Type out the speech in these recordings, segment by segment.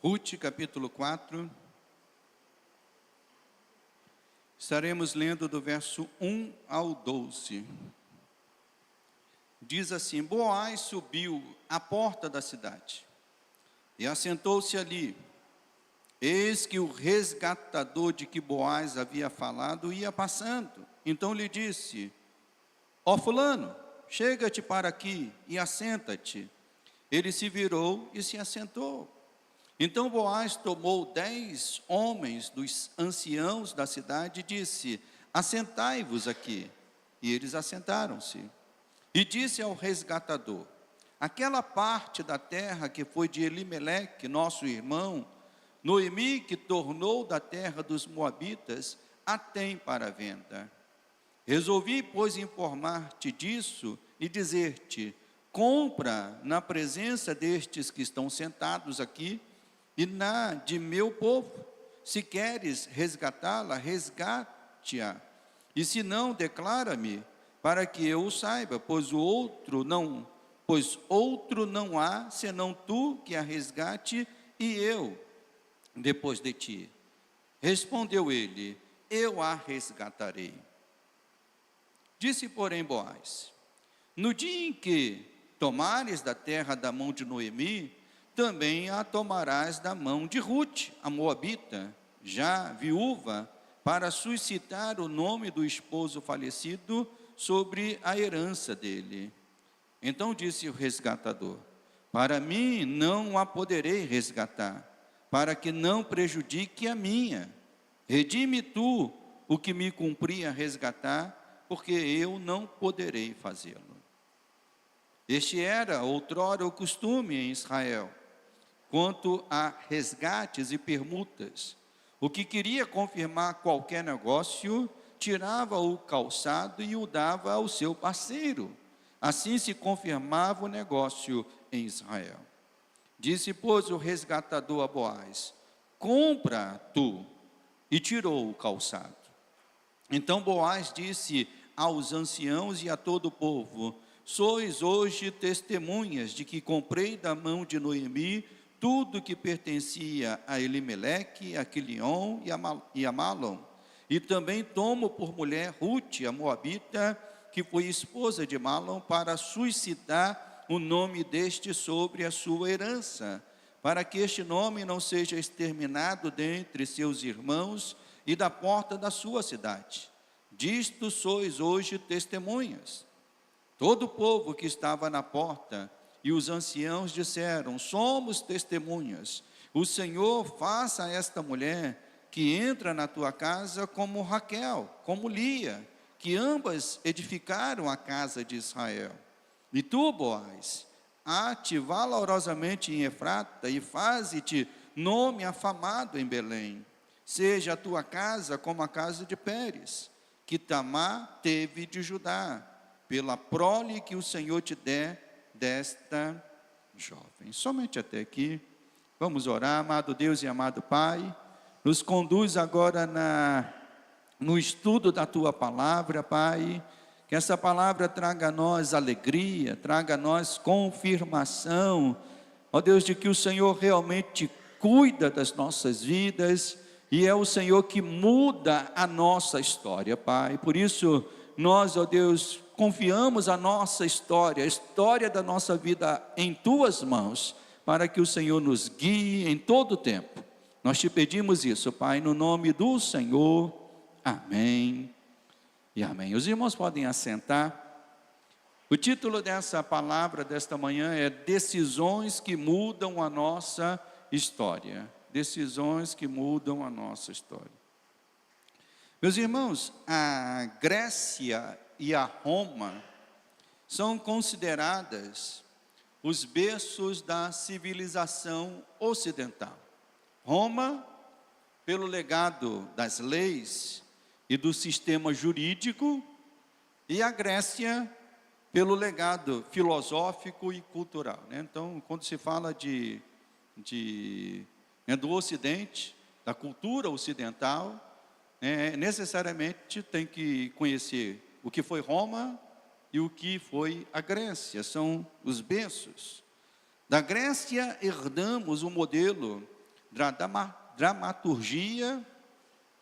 Ruth, capítulo 4, estaremos lendo do verso 1 ao 12. Diz assim: Boaz subiu à porta da cidade e assentou-se ali. Eis que o resgatador de que Boaz havia falado ia passando. Então lhe disse: Ó fulano, chega-te para aqui e assenta-te. Ele se virou e se assentou. Então Boaz tomou 10 homens dos anciãos da cidade e disse: Assentai-vos aqui. E eles assentaram-se. E disse ao resgatador: Aquela parte da terra que foi de Elimeleque, nosso irmão, Noemi, que tornou da terra dos moabitas, a tem para venda. Resolvi, pois, informar-te disso e dizer-te: compra na presença destes que estão sentados aqui e na de meu povo. Se queres resgatá-la, resgate-a. E se não, declara-me, para que eu o saiba, pois outro não há, senão tu que a resgate e eu depois de ti. Respondeu ele: eu a resgatarei. Disse, porém, Boaz: no dia em que tomares da terra da mão de Noemi, também a tomarás da mão de Ruth, a moabita, já viúva, para suscitar o nome do esposo falecido sobre a herança dele. Então disse o resgatador: para mim não a poderei resgatar, para que não prejudique a minha. Redime tu o que me cumpria resgatar, porque eu não poderei fazê-lo. Este era outrora o costume em Israel, quanto a resgates e permutas. O que queria confirmar qualquer negócio, tirava o calçado e o dava ao seu parceiro. Assim se confirmava o negócio em Israel. Disse, pois, o resgatador a Boaz: compra tu. E tirou o calçado. Então Boaz disse aos anciãos e a todo o povo: sois hoje testemunhas de que comprei da mão de Noemi tudo que pertencia a Elimeleque, a Quilion e a Malom. E também tomo por mulher Ruth, a moabita, que foi esposa de Malom, para suscitar o nome deste sobre a sua herança, para que este nome não seja exterminado dentre seus irmãos e da porta da sua cidade. Disto sois hoje testemunhas. Todo o povo que estava na porta e os anciãos disseram: somos testemunhas. O Senhor faça a esta mulher que entra na tua casa como Raquel, como Lia, que ambas edificaram a casa de Israel. E tu, Boaz, ate valorosamente em Efrata e faze-te nome afamado em Belém. Seja a tua casa como a casa de Pérez, que Tamar teve de Judá, pela prole que o Senhor te der desta jovem. Somente até aqui. Vamos orar. Amado Deus e amado Pai, nos conduz agora no estudo da tua palavra, Pai. Que essa palavra traga a nós alegria, traga a nós confirmação, ó Deus, de que o Senhor realmente cuida das nossas vidas e é o Senhor que muda a nossa história, Pai. Por isso nós, ó Deus, confiamos a nossa história, a história da nossa vida em tuas mãos, para que o Senhor nos guie em todo o tempo. Nós te pedimos isso, Pai, no nome do Senhor. Amém e amém. Os irmãos podem assentar. O título dessa palavra desta manhã é Decisões que mudam a nossa história. Decisões que mudam a nossa história. Meus irmãos, a Grécia e a Roma são consideradas os berços da civilização ocidental. Roma, pelo legado das leis e do sistema jurídico, e a Grécia, pelo legado filosófico e cultural. Então, quando se fala do Ocidente, da cultura ocidental, necessariamente tem que conhecer o que foi Roma e o que foi a Grécia. São os berços. Da Grécia herdamos o modelo dramaturgia,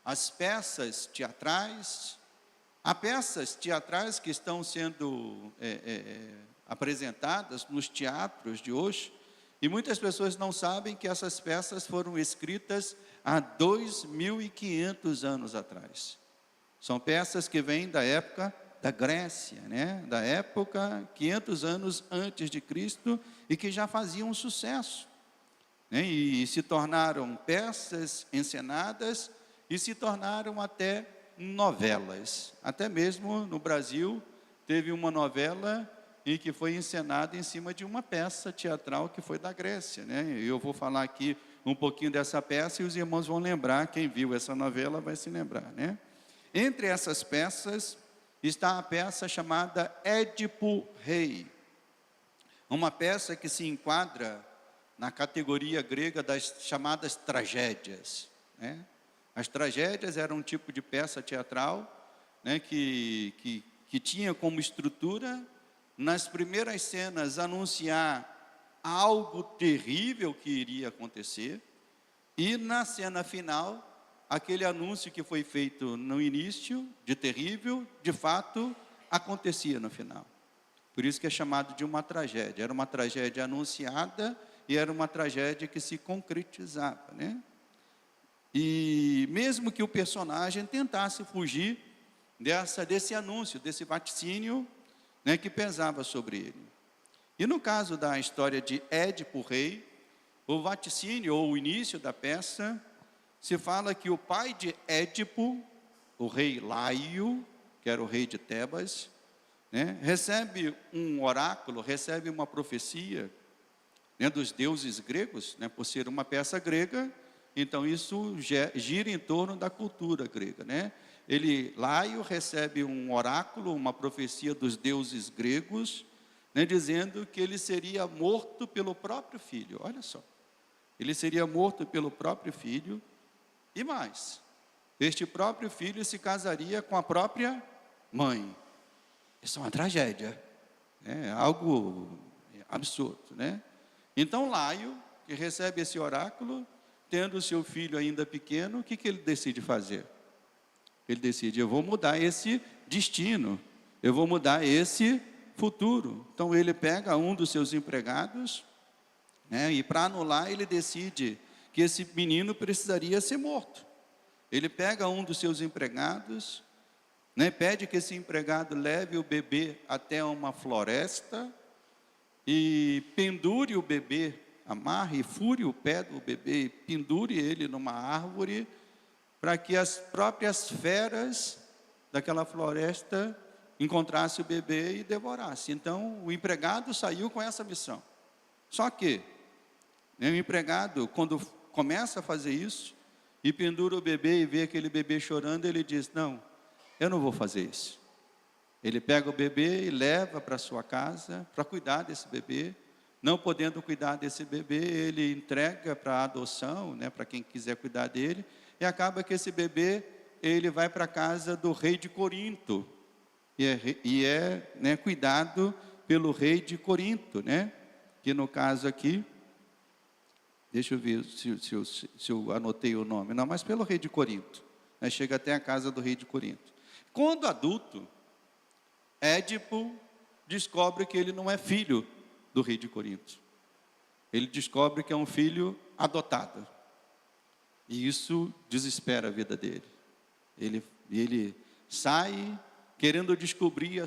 as peças teatrais. Há peças teatrais que estão sendo apresentadas nos teatros de hoje, e muitas pessoas não sabem que essas peças foram escritas há 2.500 anos atrás. São peças que vêm da época da Grécia, né? Da época 500 anos antes de Cristo, e que já faziam sucesso, né? E se tornaram peças encenadas e se tornaram até novelas. Até mesmo no Brasil teve uma novela em que foi encenada em cima de uma peça teatral que foi da Grécia, né? Eu vou falar aqui um pouquinho dessa peça e os irmãos vão lembrar, quem viu essa novela vai se lembrar, né? Entre essas peças está a peça chamada Édipo Rei, uma peça que se enquadra na categoria grega das chamadas tragédias, né? As tragédias eram um tipo de peça teatral, né, que tinha como estrutura, nas primeiras cenas, anunciar algo terrível que iria acontecer, e na cena final, aquele anúncio que foi feito no início, de terrível, de fato, acontecia no final. Por isso que é chamado de uma tragédia. Era uma tragédia anunciada e era uma tragédia que se concretizava, né? E mesmo que o personagem tentasse fugir desse anúncio, desse vaticínio, né, que pesava sobre ele. E no caso da história de Édipo Rei, o vaticínio ou o início da peça, se fala que o pai de Édipo, o rei Laio, que era o rei de Tebas, né, recebe um oráculo, recebe uma profecia, né, dos deuses gregos, né, por ser uma peça grega. Então isso gira em torno da cultura grega, né? Laio recebe um oráculo, uma profecia dos deuses gregos, né, dizendo que ele seria morto pelo próprio filho. Olha só, ele seria morto pelo próprio filho, e mais, este próprio filho se casaria com a própria mãe. Isso é uma tragédia, né? Algo absurdo, né? Então Laio, que recebe esse oráculo, tendo o seu filho ainda pequeno, o que ele decide fazer? Ele decide, eu vou mudar esse destino, eu vou mudar esse futuro. Então ele pega um dos seus empregados, né, e para anular ele decide que esse menino precisaria ser morto. Ele pega um dos seus empregados, né, pede que esse empregado leve o bebê até uma floresta e pendure o bebê, amarre e fure o pé do bebê e pendure ele numa árvore, para que as próprias feras daquela floresta encontrassem o bebê e devorassem. Então o empregado saiu com essa missão. Só que, né, o empregado, quando começa a fazer isso e pendura o bebê e vê aquele bebê chorando, ele diz, não, eu não vou fazer isso. Ele pega o bebê e leva para sua casa para cuidar desse bebê. Não podendo cuidar desse bebê, ele entrega para a adoção, né, para quem quiser cuidar dele, e acaba que esse bebê, ele vai para a casa do rei de Corinto, né, cuidado pelo rei de Corinto, né, que no caso aqui, deixa eu ver se eu anotei o nome, não, mas pelo rei de Corinto, né, chega até a casa do rei de Corinto. Quando adulto, Édipo descobre que ele não é filho do rei de Corinto. Ele descobre que é um filho adotado. E isso desespera a vida dele. Ele sai querendo descobrir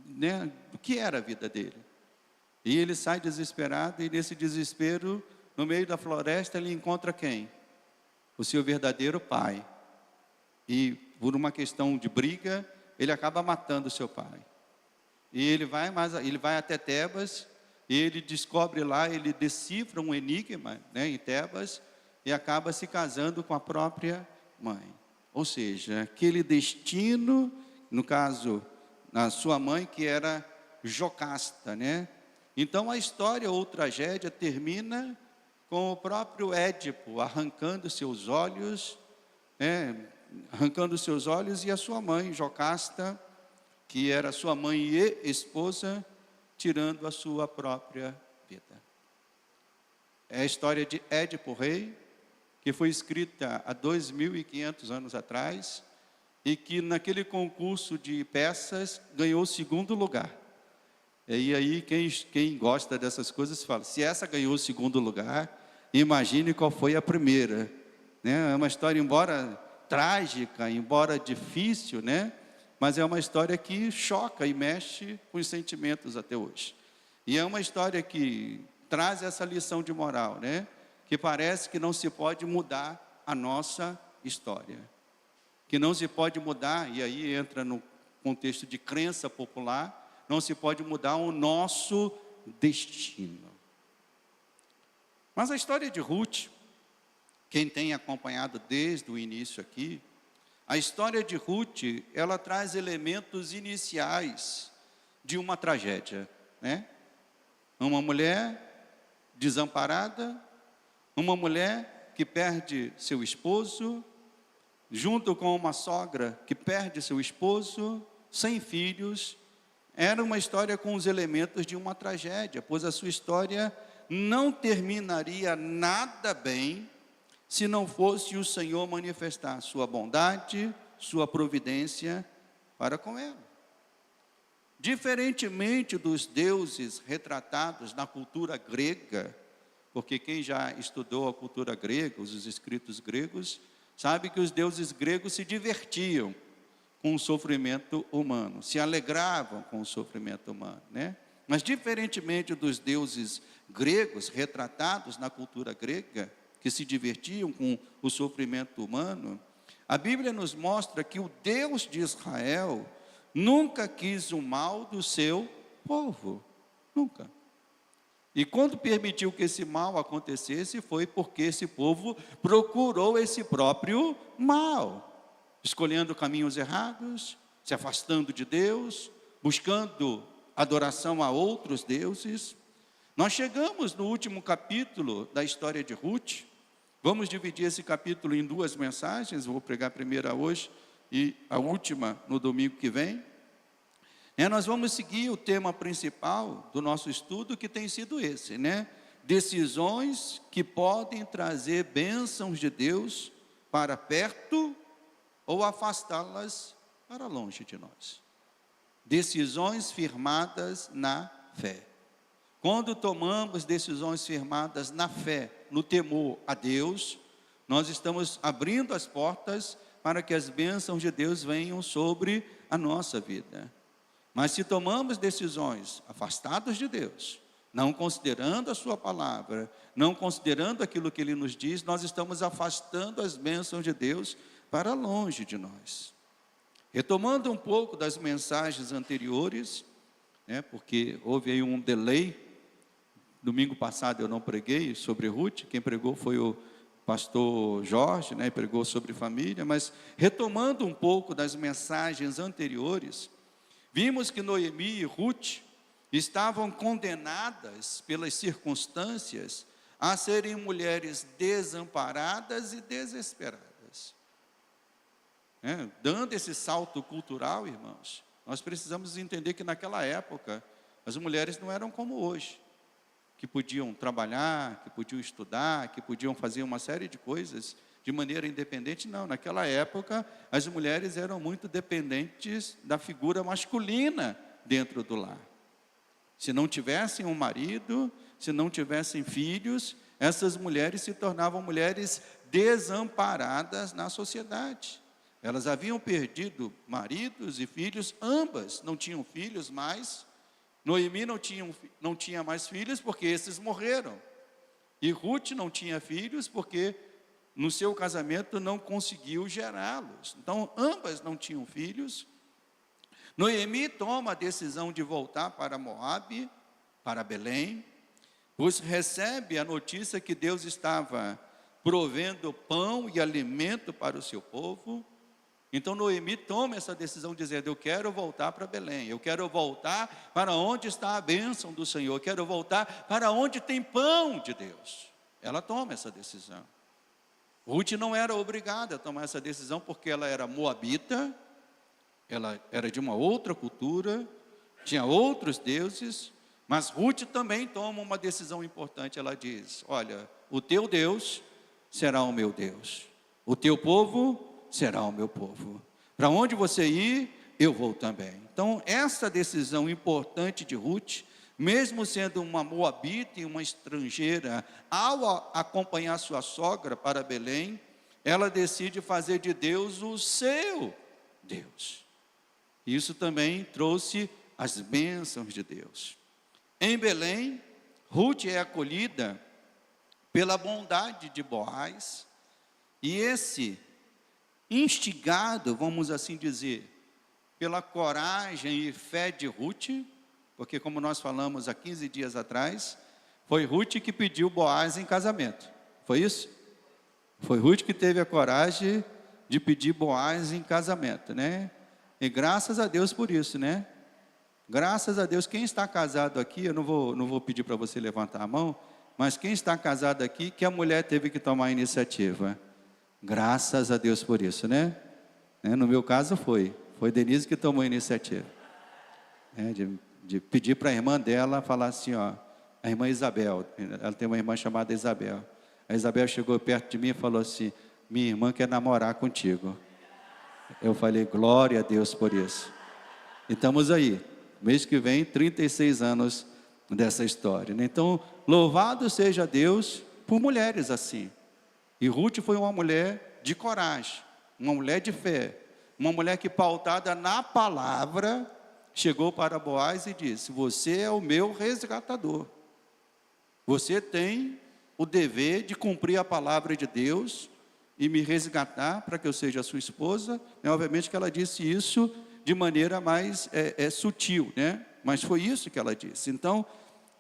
né, o que era a vida dele. E ele sai desesperado, e nesse desespero, no meio da floresta, ele encontra quem? O seu verdadeiro pai. E por uma questão de briga, ele acaba matando o seu pai. E ele vai até Tebas, e ele descobre lá, ele decifra um enigma, né, em Tebas, e acaba se casando com a própria mãe. Ou seja, aquele destino, no caso, na sua mãe, que era Jocasta, né? Então a história ou tragédia termina com o próprio Édipo arrancando seus olhos, né, e a sua mãe, Jocasta, que era sua mãe e esposa, tirando a sua própria vida. é a história de Édipo Rei, que foi escrita há 2.500 anos atrás, e que naquele concurso de peças ganhou o segundo lugar. E aí quem gosta dessas coisas fala, se essa ganhou o segundo lugar, imagine qual foi a primeira. Né? É uma história, embora trágica, embora difícil, né? Mas é uma história que choca e mexe com os sentimentos até hoje. E é uma história que traz essa lição de moral, né? Que parece que não se pode mudar a nossa história. Que não se pode mudar, e aí entra no contexto de crença popular, não se pode mudar o nosso destino. Mas a história de Ruth, quem tem acompanhado desde o início aqui, a história de Ruth, ela traz elementos iniciais de uma tragédia, né? Uma mulher desamparada, uma mulher que perde seu esposo, junto com uma sogra que perde seu esposo, sem filhos. Era uma história com os elementos de uma tragédia, pois a sua história não terminaria nada bem se não fosse o Senhor manifestar sua bondade, sua providência para com ela. Diferentemente dos deuses retratados na cultura grega, porque quem já estudou a cultura grega, os escritos gregos, sabe que os deuses gregos se divertiam com o sofrimento humano, se alegravam com o sofrimento humano, né? Mas diferentemente dos deuses gregos retratados na cultura grega, que se divertiam com o sofrimento humano, a Bíblia nos mostra que o Deus de Israel nunca quis o mal do seu povo, nunca. E quando permitiu que esse mal acontecesse, foi porque esse povo procurou esse próprio mal, escolhendo caminhos errados, se afastando de Deus, buscando adoração a outros deuses. Nós chegamos no último capítulo da história de Ruth. Vamos dividir esse capítulo em duas mensagens, vou pregar a primeira hoje e a última no domingo que vem. Nós vamos seguir o tema principal do nosso estudo, que tem sido esse, né? Decisões que podem trazer bênçãos de Deus para perto ou afastá-las para longe de nós. Decisões firmadas na fé. Quando tomamos decisões firmadas na fé, no temor a Deus, nós estamos abrindo as portas para que as bênçãos de Deus venham sobre a nossa vida. Mas se tomamos decisões afastadas de Deus, não considerando a sua palavra, não considerando aquilo que Ele nos diz, nós estamos afastando as bênçãos de Deus para longe de nós. Retomando um pouco das mensagens anteriores, né, porque houve aí um delay. Domingo passado eu não preguei sobre Ruth, quem pregou foi o pastor Jorge, né, pregou sobre família, mas retomando um pouco das mensagens anteriores, vimos que Noemi e Ruth estavam condenadas pelas circunstâncias a serem mulheres desamparadas e desesperadas. Dando esse salto cultural, irmãos, nós precisamos entender que naquela época as mulheres não eram como hoje, que podiam trabalhar, que podiam estudar, que podiam fazer uma série de coisas de maneira independente. Não, naquela época as mulheres eram muito dependentes da figura masculina dentro do lar. Se não tivessem um marido, se não tivessem filhos, essas mulheres se tornavam mulheres desamparadas na sociedade. Elas haviam perdido maridos e filhos, ambas não tinham filhos mais. Noemi não tinha mais filhos porque esses morreram. E Ruth não tinha filhos porque no seu casamento não conseguiu gerá-los. Então, ambas não tinham filhos. Noemi toma a decisão de voltar para Moabe, para Belém, pois recebe a notícia que Deus estava provendo pão e alimento para o seu povo. Então Noemi toma essa decisão dizendo, eu quero voltar para Belém, eu quero voltar para onde está a bênção do Senhor, eu quero voltar para onde tem pão de Deus. Ela toma essa decisão. Ruth não era obrigada a tomar essa decisão porque ela era moabita, ela era de uma outra cultura, tinha outros deuses, Mas Ruth também toma uma decisão importante. Ela diz: olha, o teu Deus será o meu Deus, o teu povo será o meu povo. Para onde você ir, eu vou também. Então, essa decisão importante de Ruth, mesmo sendo uma moabita e uma estrangeira, ao acompanhar sua sogra para Belém, ela decide fazer de Deus o seu Deus. Isso também trouxe as bênçãos de Deus. Em Belém, Ruth é acolhida pela bondade de Boaz, e esse, instigado, vamos assim dizer, pela coragem e fé de Ruth, porque como nós falamos há 15 dias atrás, foi Ruth que pediu Boaz em casamento, foi isso? Foi Ruth que teve a coragem de pedir Boaz em casamento, né? E graças a Deus por isso, né? Graças a Deus. Quem está casado aqui, eu não vou pedir para você levantar a mão, mas quem está casado aqui, que a mulher teve que tomar a iniciativa. Graças a Deus por isso, né? No meu caso foi Denise que tomou a iniciativa, de pedir para a irmã dela, falar assim, ó, a irmã Isabel, ela tem uma irmã chamada Isabel. A Isabel chegou perto de mim e falou assim: minha irmã quer namorar contigo. Eu falei: glória a Deus por isso. E estamos aí, mês que vem, 36 anos dessa história, né? Então, louvado seja Deus por mulheres assim. E Ruth foi uma mulher de coragem, uma mulher de fé, uma mulher que, pautada na palavra, chegou para Boaz e disse: você é o meu resgatador, você tem o dever de cumprir a palavra de Deus e me resgatar para que eu seja sua esposa. Obviamente que ela disse isso de maneira mais sutil, né? Mas foi isso que ela disse. Então,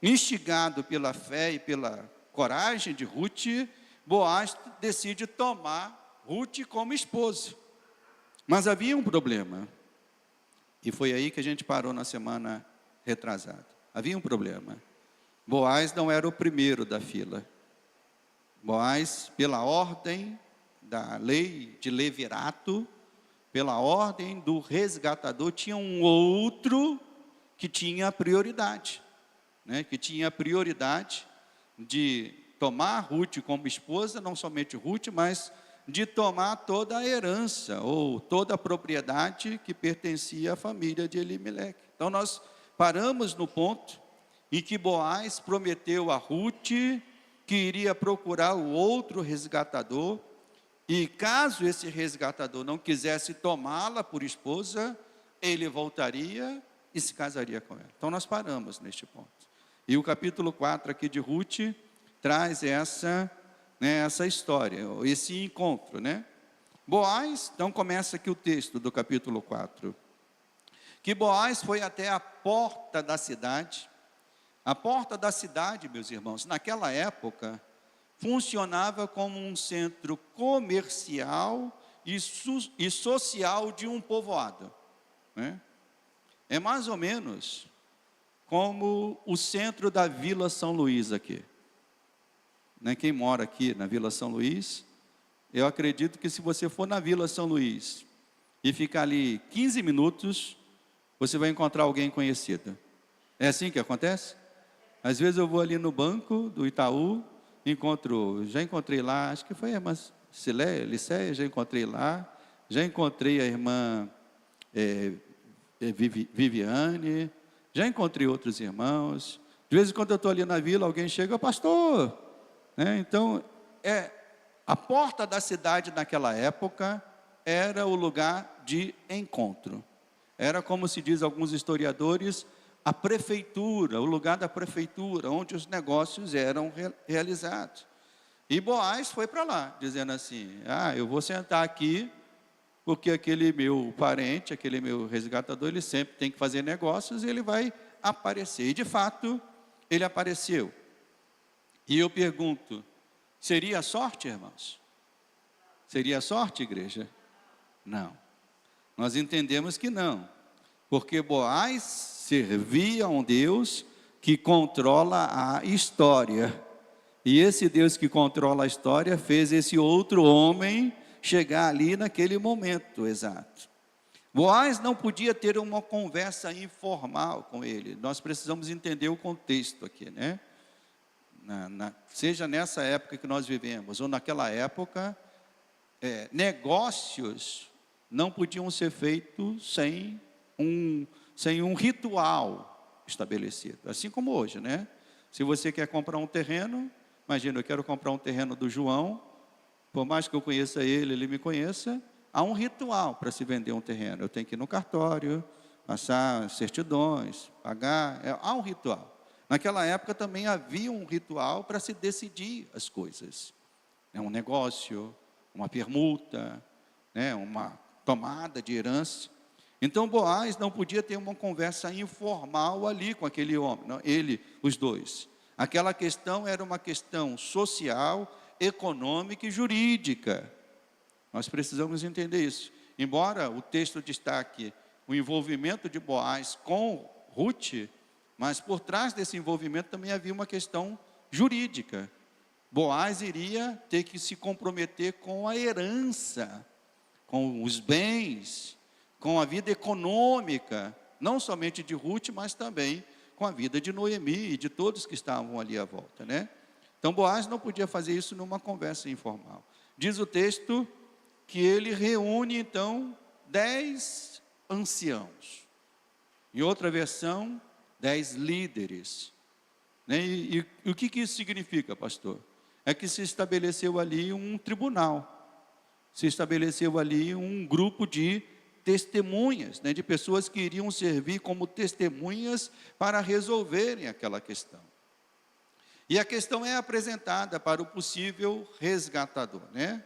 instigado pela fé e pela coragem de Ruth, Boaz decide tomar Ruth como esposa. Mas havia um problema, e foi aí que a gente parou na semana retrasada. Havia um problema. Boaz não era o primeiro da fila. Boaz, pela ordem da lei de Levirato, pela ordem do resgatador, tinha um outro que tinha prioridade, né? Que tinha prioridade de tomar Ruth como esposa, não somente Ruth, mas de tomar toda a herança, ou toda a propriedade que pertencia à família de Elimeleque. Então nós paramos no ponto em que Boaz prometeu a Ruth que iria procurar o outro resgatador, e caso esse resgatador não quisesse tomá-la por esposa, ele voltaria e se casaria com ela. Então nós paramos neste ponto. E o capítulo 4 aqui de Ruth traz essa história, esse encontro, né? Boaz, então começa aqui o texto do capítulo 4. Que Boaz foi até a porta da cidade. A porta da cidade, meus irmãos, naquela época, funcionava como um centro comercial e social de um povoado, né? É mais ou menos como o centro da Vila São Luís aqui, né? Quem mora aqui na Vila São Luís, eu acredito que se você for na Vila São Luís e ficar ali 15 minutos, você vai encontrar alguém conhecido. É assim que acontece? Às vezes eu vou ali no banco do Itaú, já encontrei lá, acho que foi a irmã Liceia, já encontrei lá, já encontrei a irmã Viviane, já encontrei outros irmãos. De vez em quando eu estou ali na vila, alguém chega: pastor, né? Então, a porta da cidade naquela época era o lugar de encontro. Era, como se diz alguns historiadores, a prefeitura, o lugar da prefeitura, onde os negócios eram realizados. E Boaz foi para lá, dizendo assim: eu vou sentar aqui, porque aquele meu parente, aquele meu resgatador, ele sempre tem que fazer negócios, e ele vai aparecer. E de fato, ele apareceu. E eu pergunto: seria sorte, irmãos? Seria sorte, igreja? Não. Nós entendemos que não, porque Boaz servia a um Deus que controla a história. E esse Deus que controla a história fez esse outro homem chegar ali naquele momento exato. Boaz não podia ter uma conversa informal com ele. Nós precisamos entender o contexto aqui, né? Seja nessa época que nós vivemos, ou naquela época, negócios não podiam ser feitos sem um ritual estabelecido. Assim como hoje, né? Se você quer comprar um terreno, imagina, eu quero comprar um terreno do João, por mais que eu conheça ele, ele me conheça, há um ritual para se vender um terreno. Eu tenho que ir no cartório, passar certidões, pagar, há um ritual. Naquela época também havia um ritual para se decidir as coisas. Um negócio, uma permuta, uma tomada de herança. Então Boaz não podia ter uma conversa informal ali com aquele homem, não, os dois. Aquela questão era uma questão social, econômica e jurídica. Nós precisamos entender isso. Embora o texto destaque o envolvimento de Boaz com Ruth, mas por trás desse envolvimento também havia uma questão jurídica. Boaz iria ter que se comprometer com a herança, com os bens, com a vida econômica, não somente de Ruth, mas também com a vida de Noemi e de todos que estavam ali à volta, né? Então Boaz não podia fazer isso numa conversa informal. Diz o texto que ele reúne então 10 anciãos. Em outra versão, 10 líderes. Né? E o que isso significa, pastor? É que se estabeleceu ali um tribunal. Se estabeleceu ali um grupo de testemunhas, né? De pessoas que iriam servir como testemunhas para resolverem aquela questão. E a questão é apresentada para o possível resgatador, né?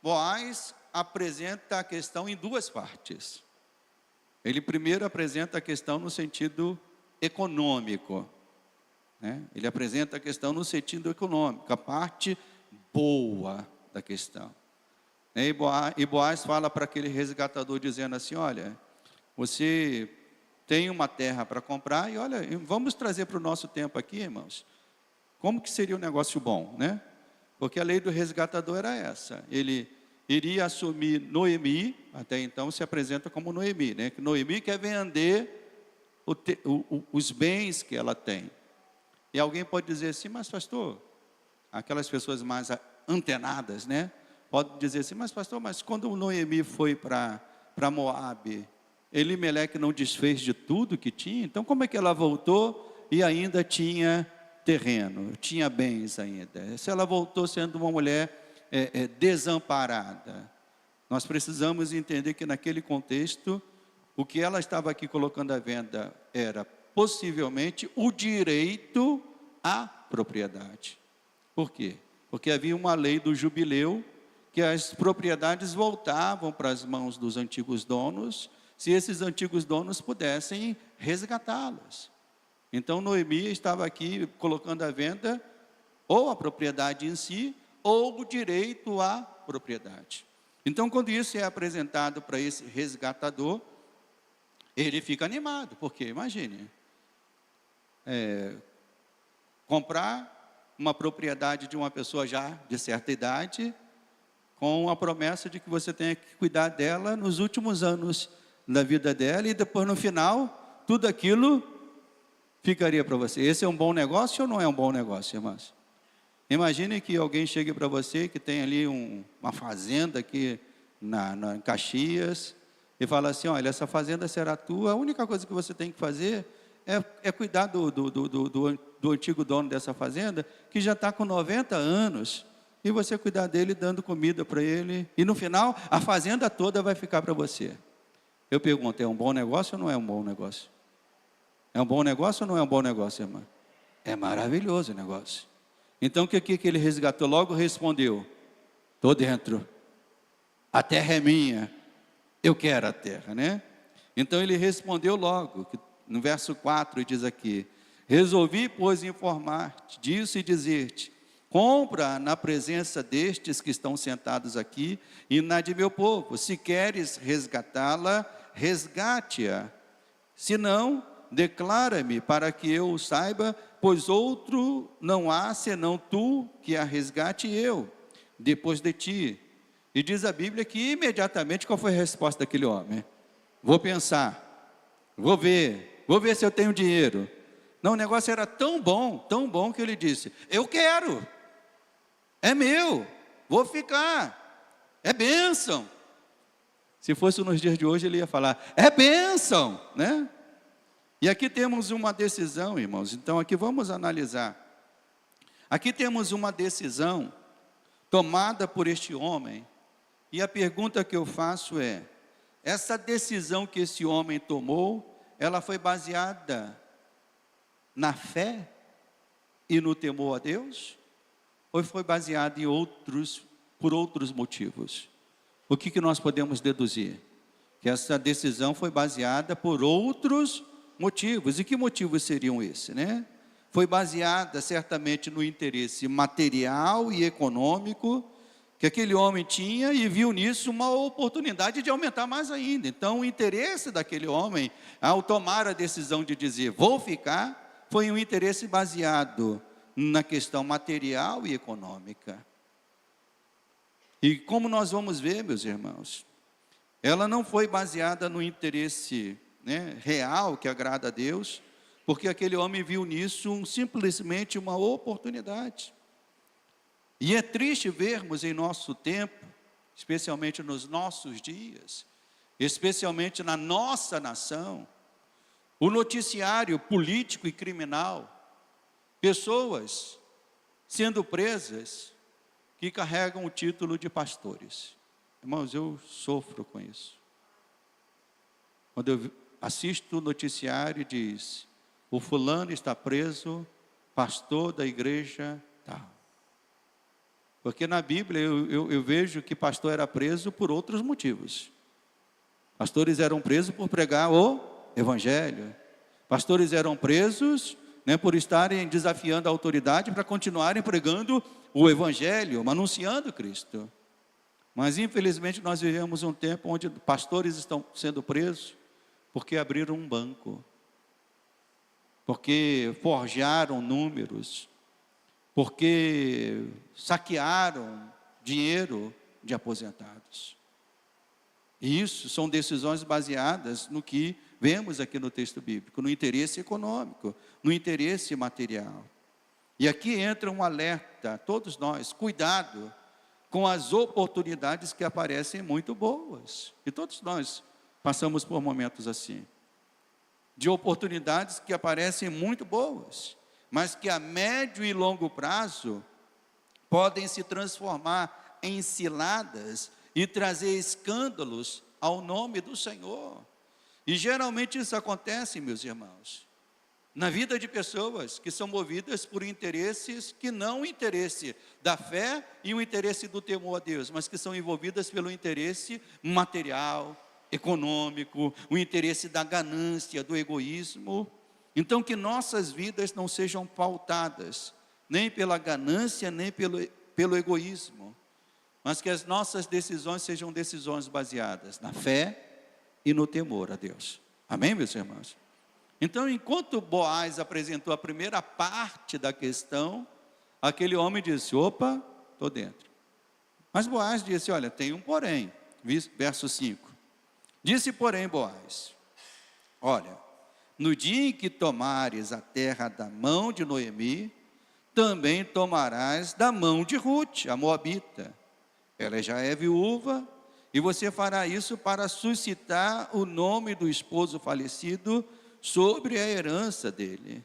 Boaz apresenta a questão em duas partes. Ele primeiro apresenta a questão no sentido econômico, né? Ele apresenta a questão no sentido econômico, a parte boa da questão. E Boaz fala para aquele resgatador dizendo assim: olha, você tem uma terra para comprar e olha, vamos trazer para o nosso tempo aqui, irmãos, como que seria um negócio bom, né? Porque a lei do resgatador era essa, ele iria assumir Noemi, até então se apresenta como Noemi, né? Que Noemi quer vender os bens que ela tem. E alguém pode dizer assim: mas pastor, aquelas pessoas mais antenadas, né? Pode dizer assim: mas pastor, mas quando Noemi foi para Moabe, Elimeleque não desfez de tudo que tinha? Então como é que ela voltou e ainda tinha terreno, tinha bens ainda? Se ela voltou sendo uma mulher desamparada. Nós precisamos entender que naquele contexto, o que ela estava aqui colocando à venda era possivelmente o direito à propriedade. Por quê? Porque havia uma lei do jubileu, que as propriedades voltavam para as mãos dos antigos donos, se esses antigos donos pudessem resgatá-las. Então Noemi estava aqui colocando à venda ou a propriedade em si, ou o direito à propriedade. Então, quando isso é apresentado para esse resgatador, ele fica animado, porque imagine, comprar uma propriedade de uma pessoa já de certa idade, com a promessa de que você tenha que cuidar dela nos últimos anos da vida dela, e depois no final, tudo aquilo ficaria para você. Esse é um bom negócio ou não é um bom negócio, irmãos? Imagine que alguém chegue para você, que tem ali uma fazenda aqui em Caxias, e fala assim: olha, essa fazenda será tua, a única coisa que você tem que fazer é cuidar do antigo dono dessa fazenda, que já está com 90 anos, e você cuidar dele dando comida para ele, e no final a fazenda toda vai ficar para você. Eu pergunto: é um bom negócio ou não é um bom negócio? É um bom negócio ou não é um bom negócio, irmã? É maravilhoso o negócio. Então o que ele resgatou? Logo respondeu: estou dentro, a terra é minha, eu quero a terra, né? Então ele respondeu logo, no verso 4 diz aqui: resolvi, pois, informar-te disso e dizer-te: compra na presença destes que estão sentados aqui e na de meu povo. Se queres resgatá-la, resgate-a. Se não, declara-me para que eu o saiba, pois outro não há senão tu que a resgate, eu depois de ti. E diz a Bíblia que imediatamente, qual foi a resposta daquele homem? vou pensar, vou ver se eu tenho dinheiro. Não, o negócio era tão bom que ele disse: eu quero, é meu, vou ficar, é bênção. Se fosse nos dias de hoje, ele ia falar: é bênção, né? E aqui temos uma decisão, irmãos. Então aqui vamos analisar. Aqui temos uma decisão tomada por este homem. E a pergunta que eu faço é: essa decisão que esse homem tomou, ela foi baseada na fé e no temor a Deus? Ou foi baseada por outros motivos? O que nós podemos deduzir? Que essa decisão foi baseada por outros motivos. E que motivos seriam esses, né? Foi baseada certamente no interesse material e econômico que aquele homem tinha, e viu nisso uma oportunidade de aumentar mais ainda. Então o interesse daquele homem, ao tomar a decisão de dizer vou ficar, foi um interesse baseado na questão material e econômica. E como nós vamos ver, meus irmãos, ela não foi baseada no interesse, né, real que agrada a Deus, porque aquele homem viu nisso simplesmente uma oportunidade. E é triste vermos em nosso tempo, especialmente nos nossos dias, especialmente na nossa nação, o noticiário político e criminal, pessoas sendo presas que carregam o título de pastores. Irmãos, eu sofro com isso. Quando eu assisto o noticiário, diz: o fulano está preso, pastor da igreja tal. Porque na Bíblia eu vejo que pastor era preso por outros motivos. Pastores eram presos por pregar o Evangelho. Pastores eram presos, né, por estarem desafiando a autoridade para continuarem pregando o Evangelho, anunciando Cristo. Mas infelizmente nós vivemos um tempo onde pastores estão sendo presos porque abriram um banco, porque forjaram números, porque saquearam dinheiro de aposentados. E isso são decisões baseadas no que vemos aqui no texto bíblico, no interesse econômico, no interesse material. E aqui entra um alerta a todos nós: cuidado com as oportunidades que aparecem muito boas. E todos nós passamos por momentos assim, de oportunidades que aparecem muito boas, mas que a médio e longo prazo podem se transformar em ciladas e trazer escândalos ao nome do Senhor. E geralmente isso acontece, meus irmãos, na vida de pessoas que são movidas por interesses que não o interesse da fé e o interesse do temor a Deus, mas que são envolvidas pelo interesse material, econômico, o interesse da ganância, do egoísmo. Então que nossas vidas não sejam pautadas nem pela ganância, nem pelo egoísmo, mas que as nossas decisões sejam decisões baseadas na fé e no temor a Deus. Amém, meus irmãos? Então, enquanto Boaz apresentou a primeira parte da questão, aquele homem disse: opa, estou dentro. Mas Boaz disse: olha, tem um porém. Verso 5. Disse, porém, Boaz: olha, no dia em que tomares a terra da mão de Noemi, também tomarás da mão de Ruth, a moabita. Ela já é viúva, e você fará isso para suscitar o nome do esposo falecido sobre a herança dele.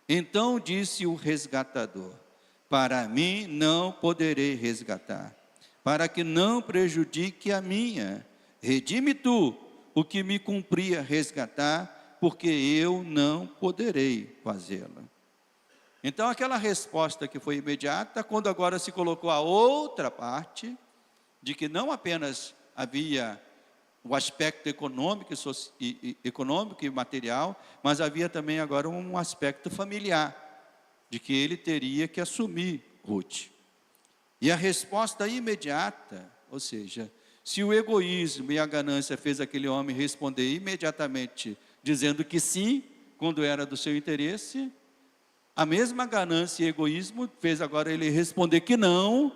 Então disse o resgatador: para mim não poderei resgatar, para que não prejudique a minha. Redime tu o que me cumpria resgatar, porque eu não poderei fazê-la. Então aquela resposta que foi imediata, quando agora se colocou a outra parte, de que não apenas havia o aspecto econômico e material, mas havia também agora um aspecto familiar, de que ele teria que assumir Ruth. E a resposta imediata, ou seja, se o egoísmo e a ganância fez aquele homem responder imediatamente, dizendo que sim, quando era do seu interesse, a mesma ganância e egoísmo fez agora ele responder que não,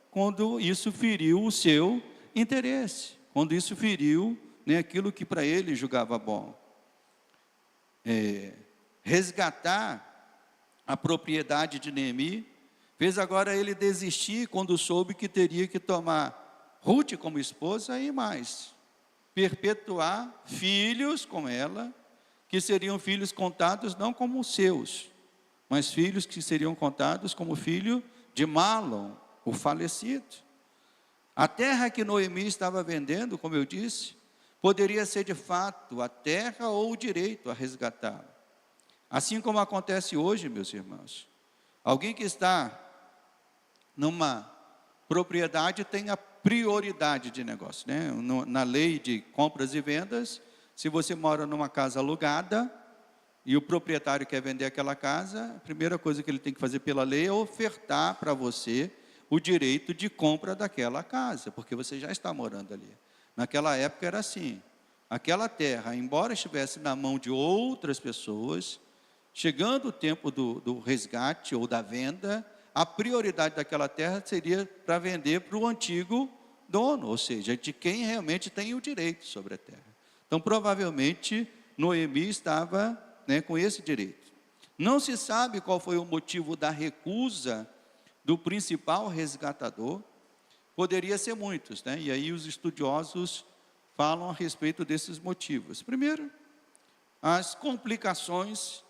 quando isso feriu o seu interesse, quando isso feriu nem aquilo que para ele julgava bom. Resgatar a propriedade de Noemi fez agora ele desistir quando soube que teria que tomar Ruth como esposa e mais, perpetuar filhos com ela, que seriam filhos contados não como seus, mas filhos que seriam contados como filho de Malom, o falecido. A terra que Noemi estava vendendo, como eu disse, poderia ser de fato a terra ou o direito a resgatar. Assim como acontece hoje, meus irmãos. Alguém que está numa propriedade tem a prioridade de negócio, né? Na lei de compras e vendas, se você mora numa casa alugada e o proprietário quer vender aquela casa, a primeira coisa que ele tem que fazer pela lei é ofertar para você o direito de compra daquela casa, porque você já está morando ali. Naquela época era assim, aquela terra, embora estivesse na mão de outras pessoas, chegando o tempo do resgate ou da venda, a prioridade daquela terra seria para vender para o antigo dono, ou seja, de quem realmente tem o direito sobre a terra. Então, provavelmente, Noemi estava, com esse direito. Não se sabe qual foi o motivo da recusa do principal resgatador. Poderia ser muitos, e aí os estudiosos falam a respeito desses motivos. Primeiro, as complicações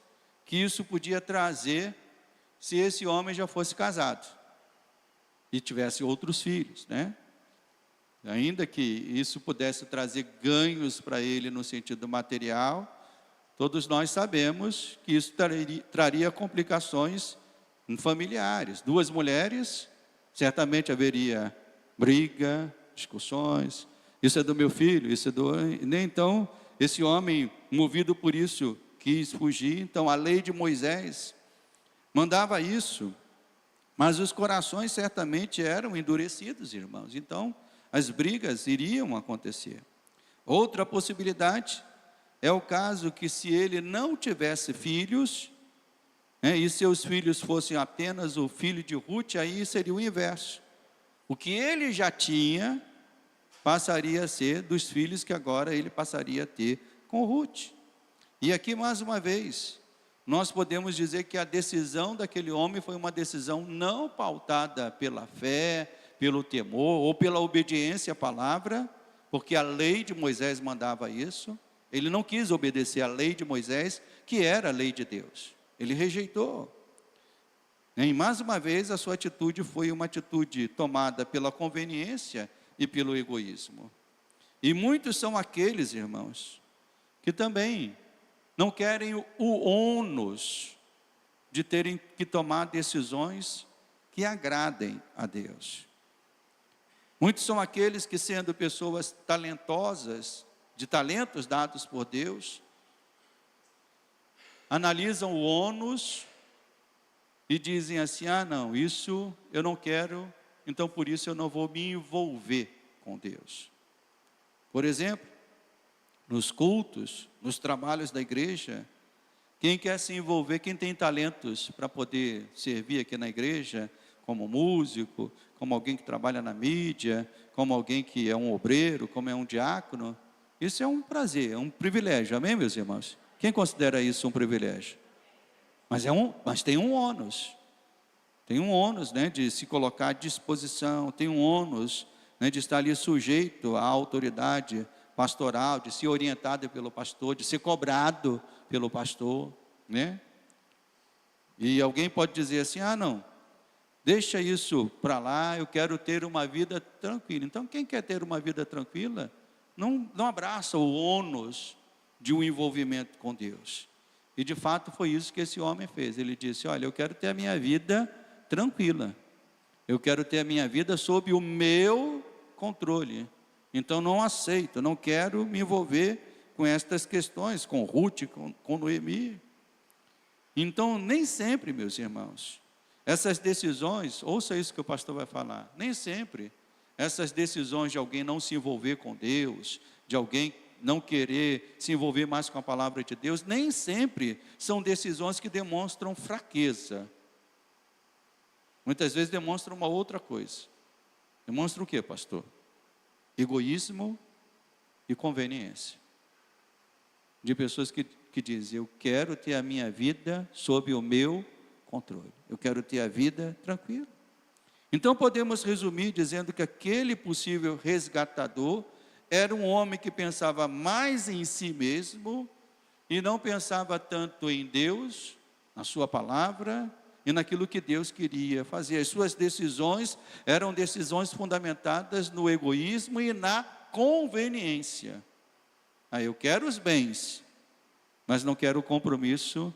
que isso podia trazer se esse homem já fosse casado e tivesse outros filhos, Ainda que isso pudesse trazer ganhos para ele no sentido material, todos nós sabemos que isso traria complicações familiares. Duas mulheres, certamente haveria briga, discussões, isso é do meu filho, isso é do... Então, esse homem, movido por isso, quis fugir. Então, a lei de Moisés mandava isso, mas os corações certamente eram endurecidos, irmãos. Então, as brigas iriam acontecer. Outra possibilidade é o caso que, se ele não tivesse filhos, e seus filhos fossem apenas o filho de Ruth, aí seria o inverso. O que ele já tinha passaria a ser dos filhos que agora ele passaria a ter com Ruth. E aqui, mais uma vez, nós podemos dizer que a decisão daquele homem foi uma decisão não pautada pela fé, pelo temor ou pela obediência à palavra, porque a lei de Moisés mandava isso. Ele não quis obedecer à lei de Moisés, que era a lei de Deus. Ele rejeitou. E mais uma vez a sua atitude foi uma atitude tomada pela conveniência e pelo egoísmo. E muitos são aqueles, irmãos, que também não querem o ônus de terem que tomar decisões que agradem a Deus. Muitos são aqueles que, sendo pessoas talentosas, de talentos dados por Deus, analisam o ônus e dizem assim: não, isso eu não quero, então por isso eu não vou me envolver com Deus. Por exemplo, nos cultos, nos trabalhos da igreja, quem quer se envolver, quem tem talentos para poder servir aqui na igreja, como músico, como alguém que trabalha na mídia, como alguém que é um obreiro, como é um diácono, isso é um prazer, é um privilégio, amém, meus irmãos? Quem considera isso um privilégio? Mas tem um ônus. Tem um ônus, de se colocar à disposição, tem um ônus, de estar ali sujeito à autoridade pastoral, de ser orientado pelo pastor, de ser cobrado pelo pastor, E alguém pode dizer assim: não, deixa isso para lá, eu quero ter uma vida tranquila. Então, quem quer ter uma vida tranquila, não abraça o ônus de um envolvimento com Deus. E de fato foi isso que esse homem fez. Ele disse: olha, eu quero ter a minha vida tranquila, eu quero ter a minha vida sob o meu controle. Então não aceito, não quero me envolver com estas questões, com Ruth, com Noemi. Então, nem sempre, meus irmãos, essas decisões, ouça isso que o pastor vai falar, nem sempre essas decisões de alguém não se envolver com Deus, de alguém não querer se envolver mais com a palavra de Deus, nem sempre são decisões que demonstram fraqueza. Muitas vezes demonstram uma outra coisa. Demonstram o quê, pastor? Egoísmo, e conveniência. De pessoas que dizem, eu quero ter a minha vida sob o meu controle. Eu quero ter a vida tranquila. Então podemos resumir dizendo que aquele possível resgatador era um homem que pensava mais em si mesmo e não pensava tanto em Deus, na sua palavra e naquilo que Deus queria fazer. As suas decisões eram decisões fundamentadas no egoísmo e na conveniência. Eu quero os bens, mas não quero o compromisso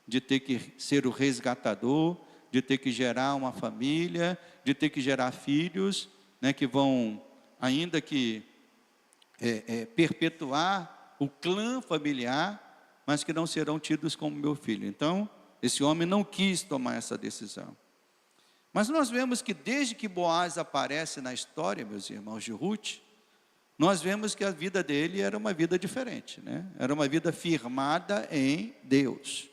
de ter que ser o resgatador, de ter que gerar uma família, de ter que gerar filhos, né, que vão, ainda que perpetuar o clã familiar, mas que não serão tidos como meu filho. Então, esse homem não quis tomar essa decisão. Mas nós vemos que desde que Boaz aparece na história, meus irmãos, de Ruth, nós vemos que a vida dele era uma vida diferente, né? Era uma vida firmada em Deus.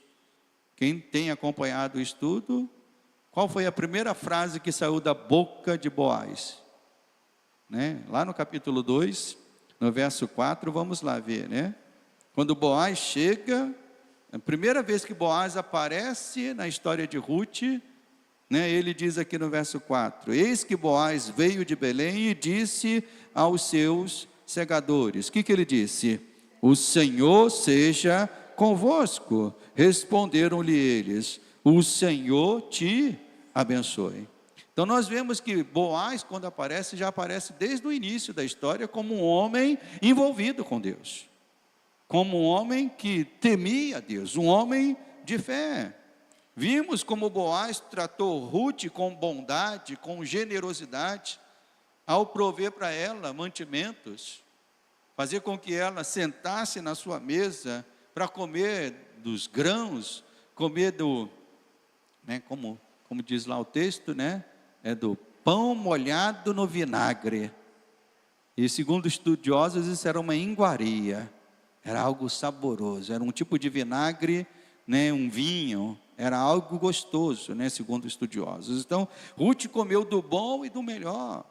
Quem tem acompanhado o estudo, qual foi a primeira frase que saiu da boca de Boaz? Né? Lá no capítulo 2, no verso 4, vamos lá ver, né? Quando Boaz chega, a primeira vez que Boaz aparece na história de Ruth, né, ele diz aqui no verso 4, eis que Boaz veio de Belém e disse aos seus segadores, o que ele disse? O Senhor seja convosco. Responderam-lhe eles, o Senhor te abençoe. Então nós vemos que Boaz, quando aparece, já aparece desde o início da história como um homem envolvido com Deus, como um homem que temia Deus, um homem de fé. Vimos como Boaz tratou Ruth com bondade, com generosidade, ao prover para ela mantimentos, fazer com que ela sentasse na sua mesa para comer dos grãos, comer do, né, como diz lá o texto, né, do pão molhado no vinagre. E segundo estudiosos, isso era uma iguaria, era algo saboroso, era um tipo de vinagre, né, um vinho, era algo gostoso, né, segundo estudiosos. Então, Ruth comeu do bom e do melhor.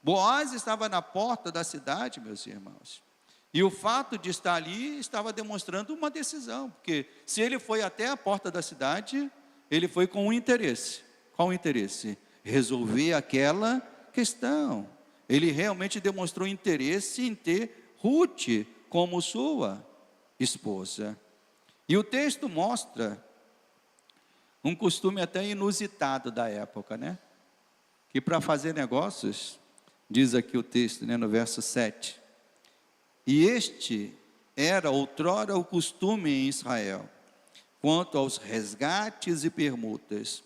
Boaz estava na porta da cidade, meus irmãos. E o fato de estar ali estava demonstrando uma decisão, porque se ele foi até a porta da cidade, ele foi com um interesse. Qual o interesse? Resolver aquela questão. Ele realmente demonstrou interesse em ter Ruth como sua esposa. E o texto mostra um costume até inusitado da época, né? Que para fazer negócios, diz aqui o texto, né, no verso 7, e este era outrora o costume em Israel, quanto aos resgates e permutas.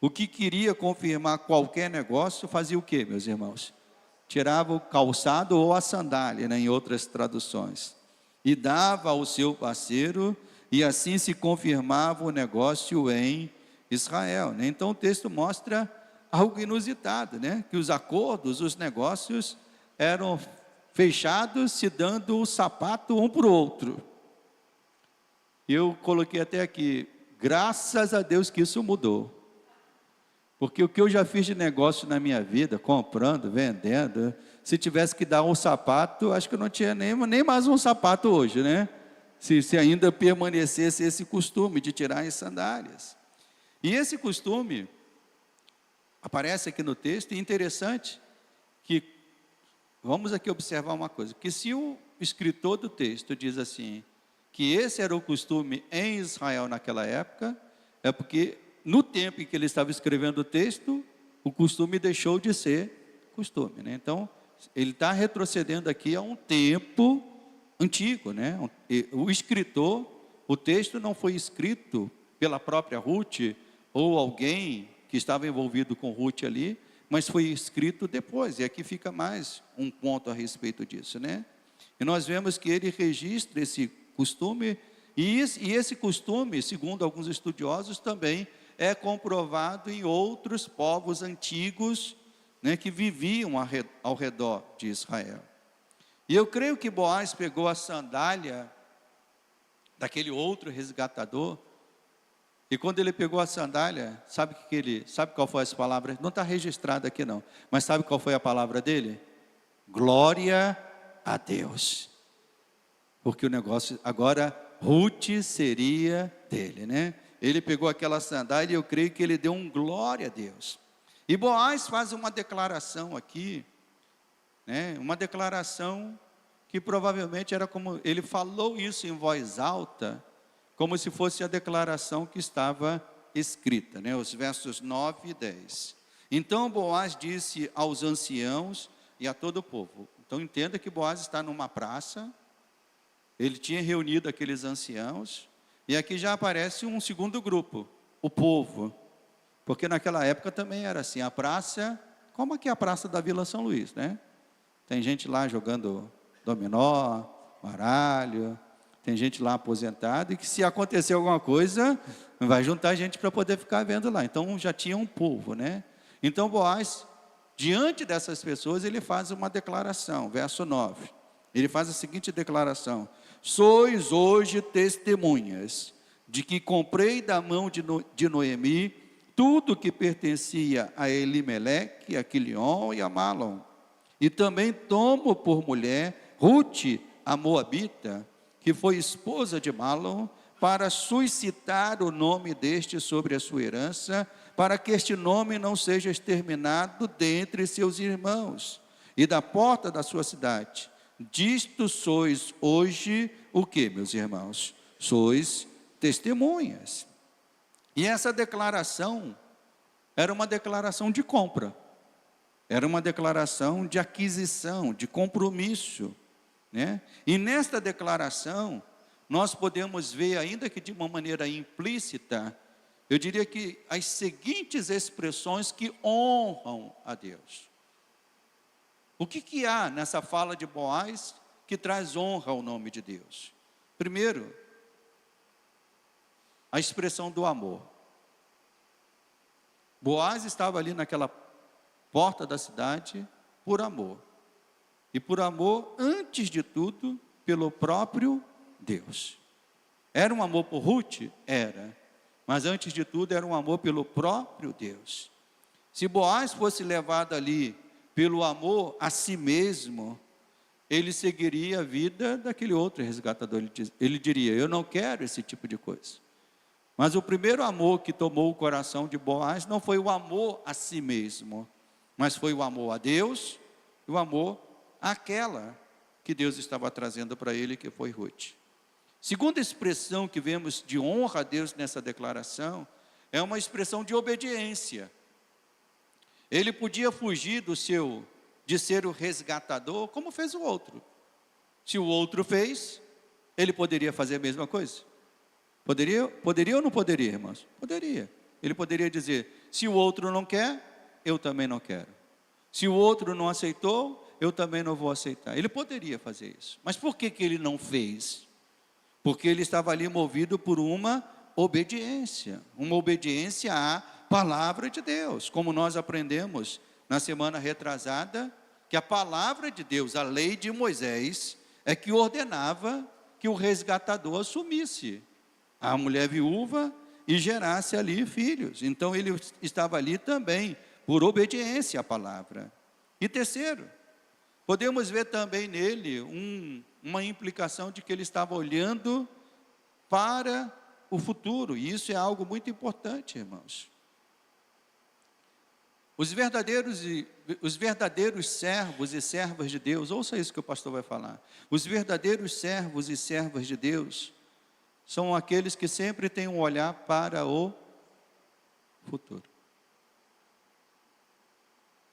O que queria confirmar qualquer negócio, fazia o quê, meus irmãos? Tirava o calçado ou a sandália, né, em outras traduções, e dava ao seu parceiro, e assim se confirmava o negócio em Israel, né? Então o texto mostra algo inusitado, né? Que os acordos, os negócios eram fechados, se dando o sapato um para o outro. Eu coloquei até aqui, graças a Deus que isso mudou, porque o que eu já fiz de negócio na minha vida, comprando, vendendo, se tivesse que dar um sapato, acho que eu não tinha nem mais um sapato hoje, né? Se ainda permanecesse esse costume de tirar as sandálias. E esse costume aparece aqui no texto, e interessante que, vamos aqui observar uma coisa, que se o escritor do texto diz assim, que esse era o costume em Israel naquela época, é porque no tempo em que ele estava escrevendo o texto, o costume deixou de ser costume, né? Então, ele está retrocedendo aqui a um tempo antigo, né? O escritor, o texto não foi escrito pela própria Ruth, ou alguém que estava envolvido com Ruth ali, mas foi escrito depois, e aqui fica mais um ponto a respeito disso, né? E nós vemos que ele registra esse costume, e esse costume, segundo alguns estudiosos, também é comprovado em outros povos antigos, né, que viviam ao redor de Israel. E eu creio que Boaz pegou a sandália daquele outro resgatador, e quando ele pegou a sandália, sabe qual foi as palavras? Não está registrado aqui não, mas sabe qual foi a palavra dele? Glória a Deus. porque o negócio, agora Ruth seria dele, né? Ele pegou aquela sandália e eu creio que ele deu um glória a Deus. E Boaz faz uma declaração aqui, né? Uma declaração que provavelmente era como, ele falou isso em voz alta, como se fosse a declaração que estava escrita, né? Os versos 9 e 10. Então Boaz disse aos anciãos e a todo o povo. Então entenda que Boaz está numa praça, ele tinha reunido aqueles anciãos, e aqui já aparece um segundo grupo, o povo, porque naquela época também era assim, a praça, como aqui é a praça da Vila São Luís, né? Tem gente lá jogando dominó, baralho, tem gente lá aposentada, e que se acontecer alguma coisa, vai juntar gente para poder ficar vendo lá. Então já tinha um povo, né? Então Boaz, diante dessas pessoas, ele faz uma declaração, verso 9. Ele faz a seguinte declaração: sois hoje testemunhas de que comprei da mão de Noemi tudo que pertencia a Elimeleque, a Quilion e a Malom. E também tomo por mulher Ruth, a Moabita, que foi esposa de Malom, para suscitar o nome deste sobre a sua herança, para que este nome não seja exterminado dentre seus irmãos, e da porta da sua cidade. Disto sois hoje o que, meus irmãos? Sois testemunhas. E essa declaração era uma declaração de compra, era uma declaração de aquisição, de compromisso, né? E nesta declaração, nós podemos ver, ainda que de uma maneira implícita, eu diria que as seguintes expressões que honram a Deus. O que há nessa fala de Boaz que traz honra ao nome de Deus? Primeiro, a expressão do amor. Boaz estava ali naquela porta da cidade por amor. E por amor, antes de tudo, pelo próprio Deus. Era um amor por Ruth? Era. Mas antes de tudo, era um amor pelo próprio Deus. Se Boaz fosse levado ali pelo amor a si mesmo, ele seguiria a vida daquele outro resgatador. Ele diria: eu não quero esse tipo de coisa. Mas o primeiro amor que tomou o coração de Boaz não foi o amor a si mesmo, mas foi o amor a Deus e o amor àquela que Deus estava trazendo para ele, que foi Ruth. Segunda expressão que vemos de honra a Deus nessa declaração é uma expressão de obediência. Ele podia fugir de ser o resgatador, como fez o outro. Se o outro fez, ele poderia fazer a mesma coisa? Poderia ou não poderia, irmãos? Poderia. Ele poderia dizer: se o outro não quer, eu também não quero. Se o outro não aceitou, eu também não vou aceitar. Ele poderia fazer isso. Mas por que ele não fez? Porque ele estava ali movido por uma obediência à palavra de Deus, como nós aprendemos na semana retrasada, que a palavra de Deus, a lei de Moisés, é que ordenava que o resgatador assumisse a mulher viúva e gerasse ali filhos. Então ele estava ali também por obediência à palavra. E terceiro, podemos ver também nele uma implicação de que ele estava olhando para o futuro, e isso é algo muito importante, irmãos. Os verdadeiros servos e servas de Deus, ouça isso que o pastor vai falar. Os verdadeiros servos e servas de Deus são aqueles que sempre têm um olhar para o futuro.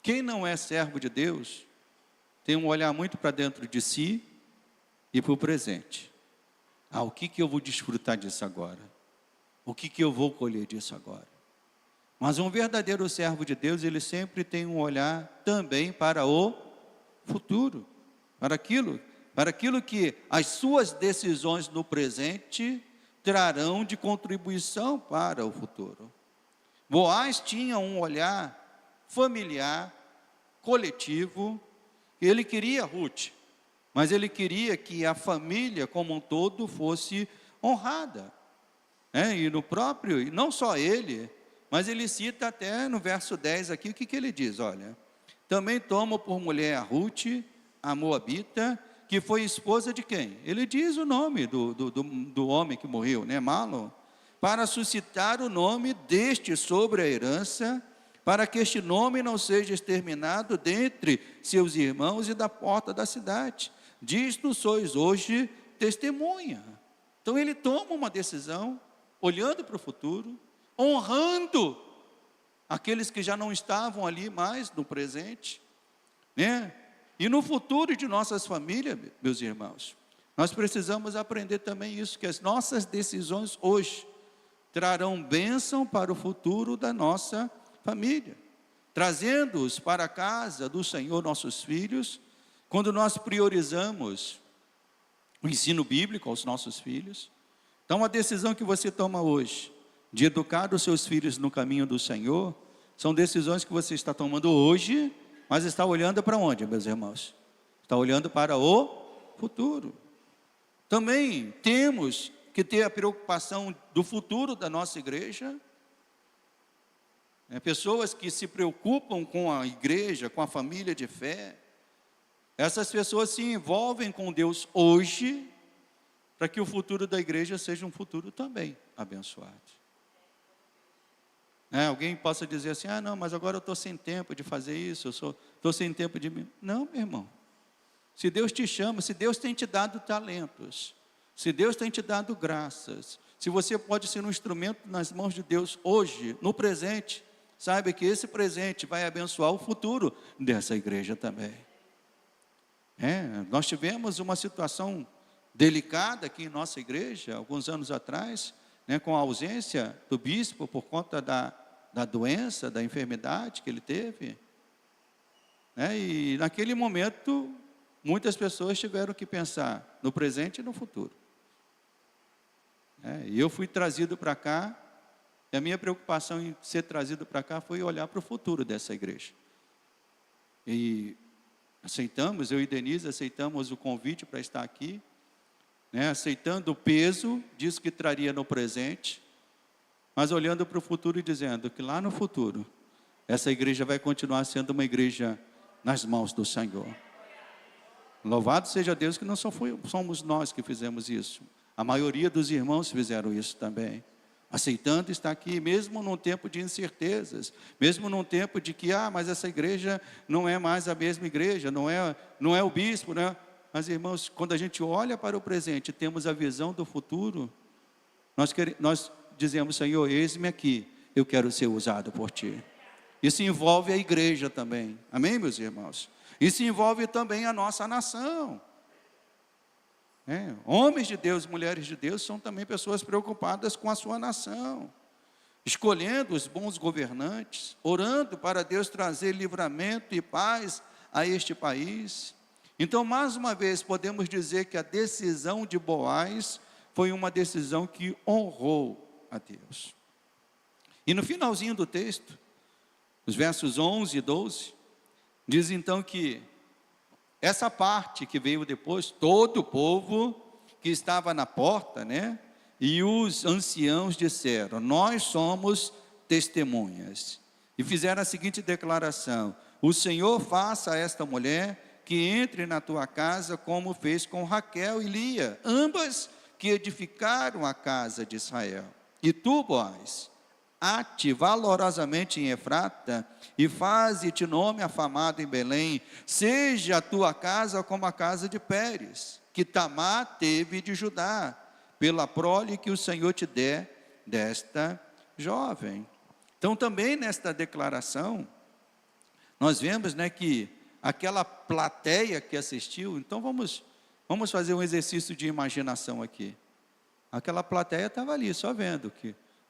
Quem não é servo de Deus tem um olhar muito para dentro de si e para o presente. O que eu vou desfrutar disso agora? O que eu vou colher disso agora? Mas um verdadeiro servo de Deus, ele sempre tem um olhar também para o futuro, para aquilo que as suas decisões no presente trarão de contribuição para o futuro. Boaz tinha um olhar familiar, coletivo. Ele queria Ruth, mas ele queria que a família como um todo fosse honrada, e não só ele, mas ele cita até no verso 10 aqui, o que ele diz? Olha: também tomo por mulher a Ruth, a Moabita, que foi esposa de quem? Ele diz o nome do homem que morreu, né? Malom, para suscitar o nome deste sobre a herança, para que este nome não seja exterminado dentre seus irmãos e da porta da cidade. Disto sois hoje testemunha. Então ele toma uma decisão, olhando para o futuro, honrando aqueles que já não estavam ali mais no presente, né? E no futuro de nossas famílias, meus irmãos, nós precisamos aprender também isso, que as nossas decisões hoje trarão bênção para o futuro da nossa família, trazendo-os para a casa do Senhor, nossos filhos, quando nós priorizamos o ensino bíblico aos nossos filhos. Então, a decisão que você toma hoje, de educar os seus filhos no caminho do Senhor, são decisões que você está tomando hoje, mas está olhando para onde, meus irmãos? Está olhando para o futuro. Também temos que ter a preocupação do futuro da nossa igreja. Pessoas que se preocupam com a igreja, com a família de fé, essas pessoas se envolvem com Deus hoje, para que o futuro da igreja seja um futuro também abençoado. Alguém possa dizer assim, não, mas agora eu estou sem tempo de fazer isso, estou sem tempo de... Não, meu irmão, se Deus te chama, se Deus tem te dado talentos, se Deus tem te dado graças, se você pode ser um instrumento nas mãos de Deus hoje, no presente, saiba que esse presente vai abençoar o futuro dessa igreja também. Nós tivemos uma situação delicada aqui em nossa igreja, alguns anos atrás, com a ausência do bispo por conta da doença, da enfermidade que ele teve. E naquele momento, muitas pessoas tiveram que pensar no presente e no futuro. E eu fui trazido para cá, e a minha preocupação em ser trazido para cá foi olhar para o futuro dessa igreja. E aceitamos, eu e Denise aceitamos o convite para estar aqui, aceitando o peso disso que traria no presente, mas olhando para o futuro e dizendo que lá no futuro, essa igreja vai continuar sendo uma igreja nas mãos do Senhor. Louvado seja Deus que não somos nós que fizemos isso. A maioria dos irmãos fizeram isso também, aceitando estar aqui, mesmo num tempo de incertezas, mesmo num tempo de que, mas essa igreja não é mais a mesma igreja, não é o bispo, né? Mas, irmãos, quando a gente olha para o presente, temos a visão do futuro, nós dizemos, Senhor, eis-me aqui, eu quero ser usado por Ti. Isso envolve a igreja também, amém, meus irmãos? Isso envolve também a nossa nação. Homens de Deus, mulheres de Deus, são também pessoas preocupadas com a sua nação, escolhendo os bons governantes, orando para Deus trazer livramento e paz a este país. Então, mais uma vez, podemos dizer que a decisão de Boaz foi uma decisão que honrou a Deus. E no finalzinho do texto, os versos 11 e 12, diz então que essa parte que veio depois, todo o povo que estava na porta, e os anciãos disseram, nós somos testemunhas. E fizeram a seguinte declaração, o Senhor faça a esta mulher que entre na tua casa como fez com Raquel e Lia, ambas que edificaram a casa de Israel. E tu, Boaz, ate valorosamente em Efrata e faze-te nome afamado em Belém, seja a tua casa como a casa de Pérez, que Tamar teve de Judá, pela prole que o Senhor te der desta jovem. Então também nesta declaração, nós vemos que aquela plateia que assistiu, então vamos fazer um exercício de imaginação aqui. Aquela plateia estava ali, só vendo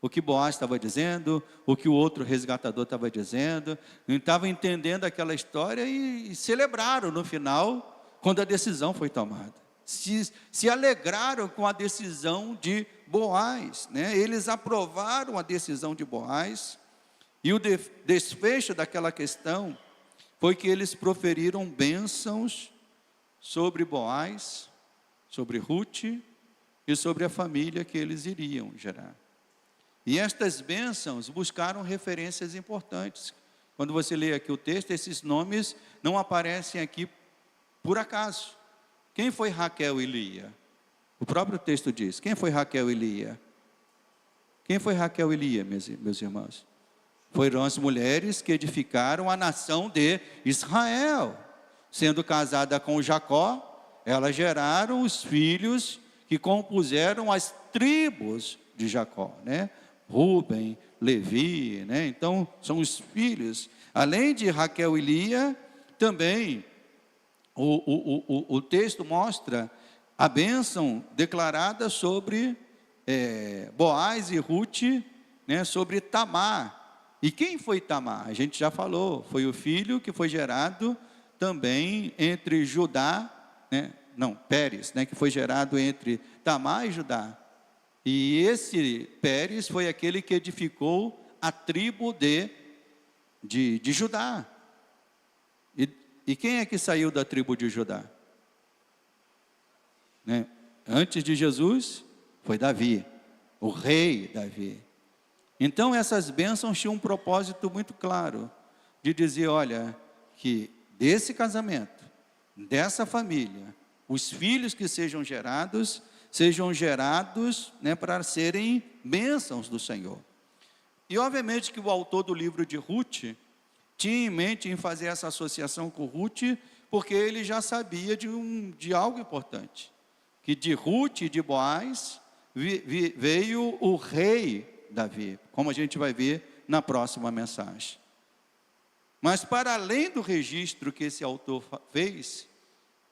o que Boaz estava dizendo, o que o outro resgatador estava dizendo, estava entendendo aquela história e celebraram no final, quando a decisão foi tomada. Se alegraram com a decisão de Boaz, eles aprovaram a decisão de Boaz, e o desfecho daquela questão foi que eles proferiram bênçãos sobre Boaz, sobre Ruth e sobre a família que eles iriam gerar. E estas bênçãos buscaram referências importantes. Quando você lê aqui o texto, esses nomes não aparecem aqui por acaso. Quem foi Raquel e Lia? O próprio texto diz, quem foi Raquel e Lia? Quem foi Raquel e Lia, meus irmãos? Foram as mulheres que edificaram a nação de Israel. Sendo casada com Jacó, elas geraram os filhos que compuseram as tribos de Jacó, né? Rúben, Levi, né? Então, são os filhos. Além de Raquel e Lia, também o texto mostra a bênção declarada sobre Boaz e Ruth, né? Sobre Tamar. E quem foi Tamar? A gente já falou, foi o filho que foi gerado também entre Judá, né? Não, Pérez, né? Que foi gerado entre Tamar e Judá. E esse Pérez foi aquele que edificou a tribo de Judá. E quem é que saiu da tribo de Judá? Né? Antes de Jesus, foi Davi, o rei Davi. Então essas bênçãos tinham um propósito muito claro, de dizer, olha, que desse casamento, dessa família, os filhos que sejam gerados, né, para serem bênçãos do Senhor. E obviamente que o autor do livro de Ruth tinha em mente em fazer essa associação com Ruth, porque ele já sabia de algo importante, que de Ruth e de Boaz veio o rei Davi, como a gente vai ver na próxima mensagem. Mas para além do registro que esse autor fez,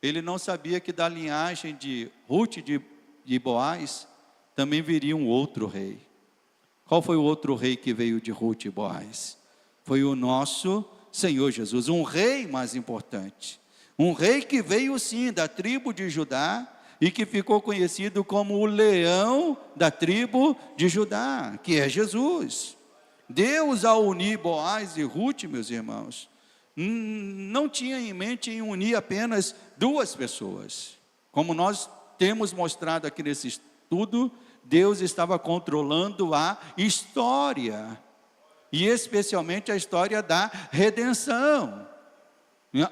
ele não sabia que da linhagem de Ruth e de Boaz também viria um outro rei. Qual foi o outro rei que veio de Ruth e Boaz? Foi o nosso Senhor Jesus, um rei mais importante. Um rei que veio sim da tribo de Judá e que ficou conhecido como o leão da tribo de Judá, que é Jesus. Deus, ao unir Boaz e Ruth, meus irmãos, não tinha em mente em unir apenas duas pessoas. Como nós temos mostrado aqui nesse estudo, Deus estava controlando a história, e especialmente a história da redenção.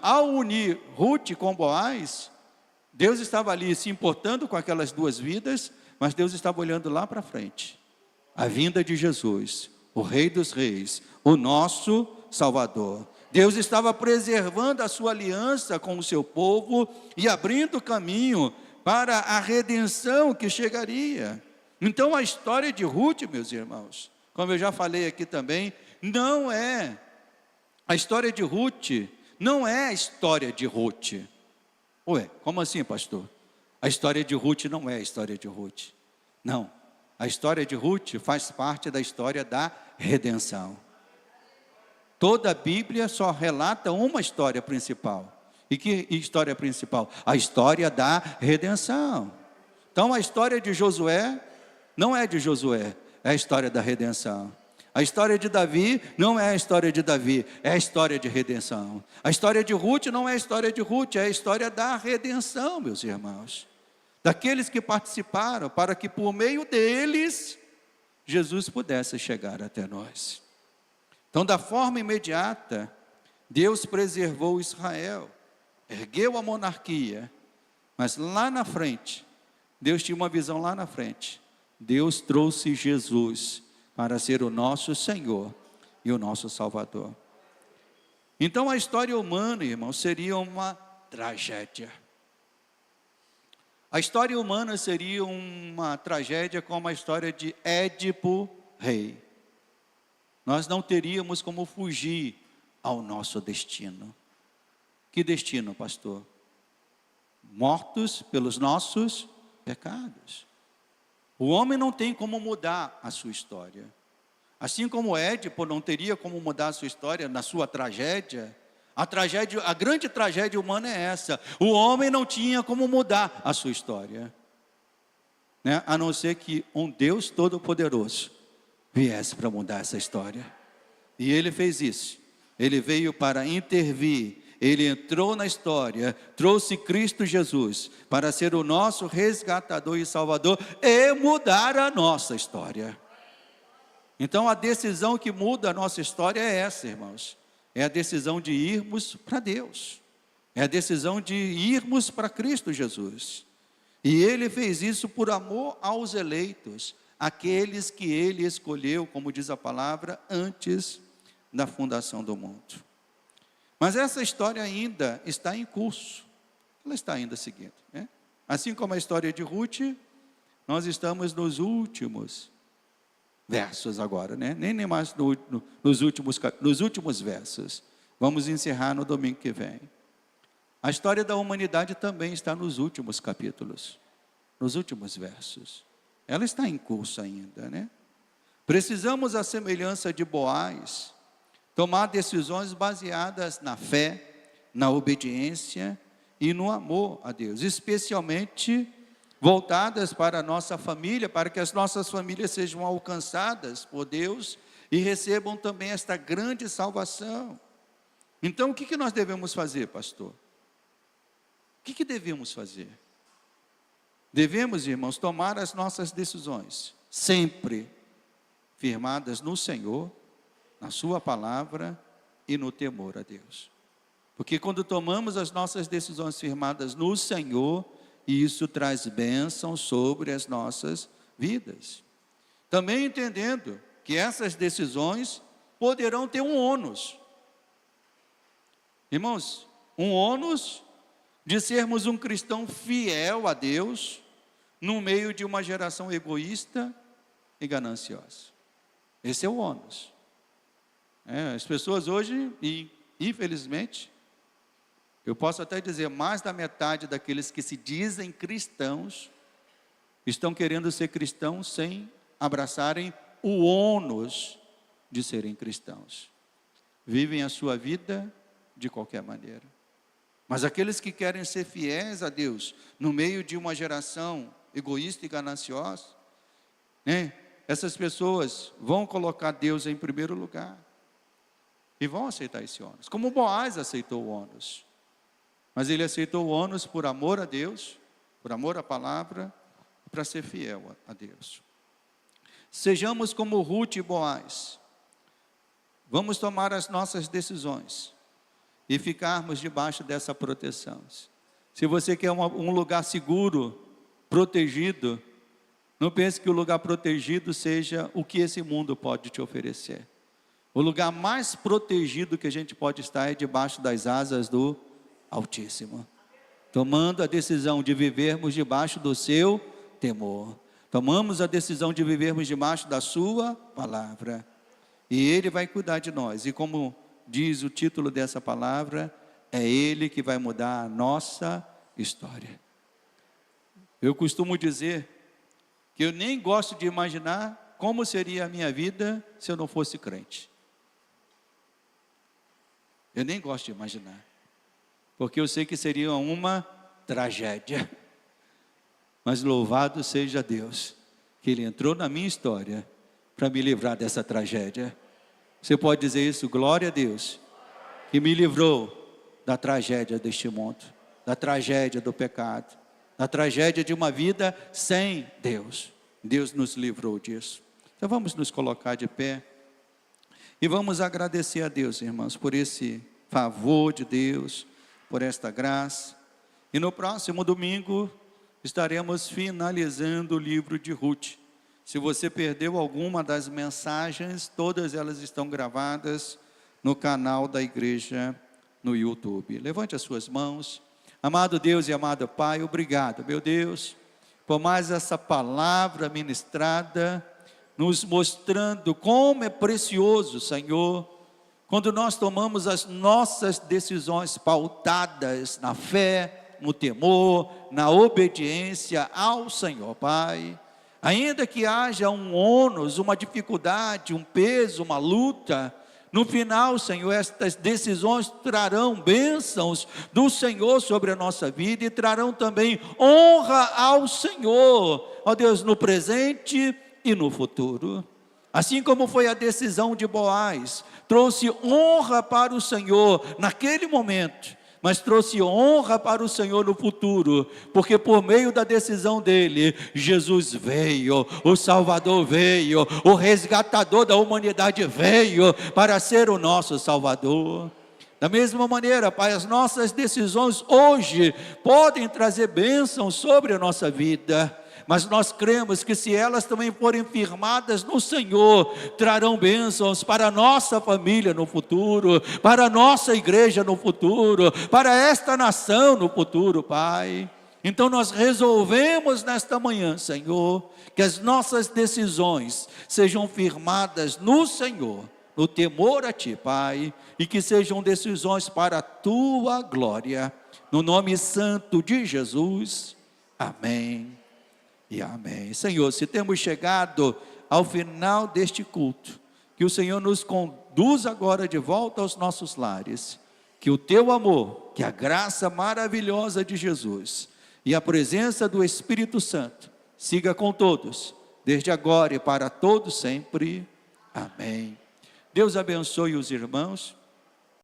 Ao unir Ruth com Boaz, Deus estava ali se importando com aquelas duas vidas, mas Deus estava olhando lá para frente. A vinda de Jesus, o Rei dos Reis, o nosso Salvador. Deus estava preservando a sua aliança com o seu povo e abrindo caminho para a redenção que chegaria. Então a história de Ruth, meus irmãos, como eu já falei aqui também, a história de Ruth não é a história de Ruth. Ué, como assim, pastor? A história de Ruth não é a história de Ruth. Não, a história de Ruth faz parte da história da redenção. Toda a Bíblia só relata uma história principal. E que história principal? A história da redenção. Então a história de Josué não é de Josué, é a história da redenção. A história de Davi não é a história de Davi, é a história de redenção. A história de Ruth não é a história de Ruth, é a história da redenção, meus irmãos. Daqueles que participaram, para que por meio deles, Jesus pudesse chegar até nós. Então, da forma imediata, Deus preservou Israel, ergueu a monarquia, mas lá na frente, Deus tinha uma visão lá na frente. Deus trouxe Jesus para ser o nosso Senhor e o nosso Salvador. Então a história humana, irmão, seria uma tragédia. A história humana seria uma tragédia como a história de Édipo, rei. Nós não teríamos como fugir ao nosso destino. Que destino, pastor? Mortos pelos nossos pecados. O homem não tem como mudar a sua história. Assim como Édipo não teria como mudar a sua história na sua tragédia, a grande tragédia humana é essa. O homem não tinha como mudar a sua história, né? A não ser que um Deus Todo-Poderoso viesse para mudar essa história. E Ele fez isso. Ele veio para intervir. Ele entrou na história, trouxe Cristo Jesus para ser o nosso resgatador e salvador e mudar a nossa história. Então a decisão que muda a nossa história é essa, irmãos. É a decisão de irmos para Deus. É a decisão de irmos para Cristo Jesus. E Ele fez isso por amor aos eleitos, aqueles que Ele escolheu, como diz a palavra, antes da fundação do mundo. Mas essa história ainda está em curso, ela está ainda seguindo, né? Assim como a história de Ruth, nós estamos nos últimos versos agora, né? Nem mais nos últimos versos. Vamos encerrar no domingo que vem. A história da humanidade também está nos últimos capítulos, nos últimos versos. Ela está em curso ainda, né? Precisamos, à semelhança de Boaz, tomar decisões baseadas na fé, na obediência e no amor a Deus, especialmente voltadas para a nossa família, para que as nossas famílias sejam alcançadas por Deus e recebam também esta grande salvação. Então, o que nós devemos fazer, pastor? O que devemos fazer? Devemos, irmãos, tomar as nossas decisões, sempre firmadas no Senhor, na sua palavra e no temor a Deus. Porque quando tomamos as nossas decisões firmadas no Senhor, isso traz bênção sobre as nossas vidas. Também entendendo que essas decisões poderão ter um ônus. Irmãos, um ônus de sermos um cristão fiel a Deus, no meio de uma geração egoísta e gananciosa. Esse é o ônus. As pessoas hoje, e infelizmente, eu posso até dizer, mais da metade daqueles que se dizem cristãos, estão querendo ser cristãos sem abraçarem o ônus de serem cristãos. Vivem a sua vida de qualquer maneira. Mas aqueles que querem ser fiéis a Deus, no meio de uma geração egoísta e gananciosa, né? Essas pessoas vão colocar Deus em primeiro lugar. E vão aceitar esse ônus. Como Boaz aceitou o ônus. Mas ele aceitou o ônus por amor a Deus, por amor à palavra, para ser fiel a Deus. Sejamos como Ruth e Boaz. Vamos tomar as nossas decisões e ficarmos debaixo dessa proteção. Se você quer um lugar seguro, protegido, não pense que o lugar protegido seja o que esse mundo pode te oferecer. O lugar mais protegido que a gente pode estar é debaixo das asas do Altíssimo, tomando a decisão de vivermos debaixo do seu temor. Tomamos a decisão de vivermos debaixo da sua palavra. E Ele vai cuidar de nós. E como diz o título dessa palavra, é Ele que vai mudar a nossa história. Eu costumo dizer que eu nem gosto de imaginar como seria a minha vida se eu não fosse crente. Eu nem gosto de imaginar, porque eu sei que seria uma tragédia. Mas louvado seja Deus, que Ele entrou na minha história para me livrar dessa tragédia. Você pode dizer isso? Glória a Deus, que me livrou da tragédia deste mundo, da tragédia do pecado, da tragédia de uma vida sem Deus. Deus nos livrou disso. Então vamos nos colocar de pé e vamos agradecer a Deus, irmãos, por esse favor de Deus, por esta graça. E no próximo domingo estaremos finalizando o livro de Ruth. Se você perdeu alguma das mensagens, todas elas estão gravadas no canal da igreja no YouTube. Levante as suas mãos. Amado Deus e amado Pai, obrigado, meu Deus, por mais essa palavra ministrada, nos mostrando como é precioso, Senhor, quando nós tomamos as nossas decisões pautadas na fé, no temor, na obediência ao Senhor, Pai. Ainda que haja um ônus, uma dificuldade, um peso, uma luta, no final, Senhor, estas decisões trarão bênçãos do Senhor sobre a nossa vida e trarão também honra ao Senhor, ó Deus, no presente e no futuro. Assim como foi a decisão de Boaz, trouxe honra para o Senhor naquele momento, mas trouxe honra para o Senhor no futuro, porque por meio da decisão dele, Jesus veio, o Salvador veio, o resgatador da humanidade veio para ser o nosso Salvador. Da mesma maneira, Pai, as nossas decisões hoje podem trazer bênçãos sobre a nossa vida, mas nós cremos que se elas também forem firmadas no Senhor, trarão bênçãos para a nossa família no futuro, para a nossa igreja no futuro, para esta nação no futuro, Pai. Então nós resolvemos nesta manhã, Senhor, que as nossas decisões sejam firmadas no Senhor, no temor a Ti, Pai, e que sejam decisões para a Tua glória, no nome santo de Jesus, amém e amém. Senhor, se temos chegado ao final deste culto, que o Senhor nos conduza agora de volta aos nossos lares, que o Teu amor, que a graça maravilhosa de Jesus e a presença do Espírito Santo siga com todos, desde agora e para todos sempre, amém. Deus abençoe os irmãos.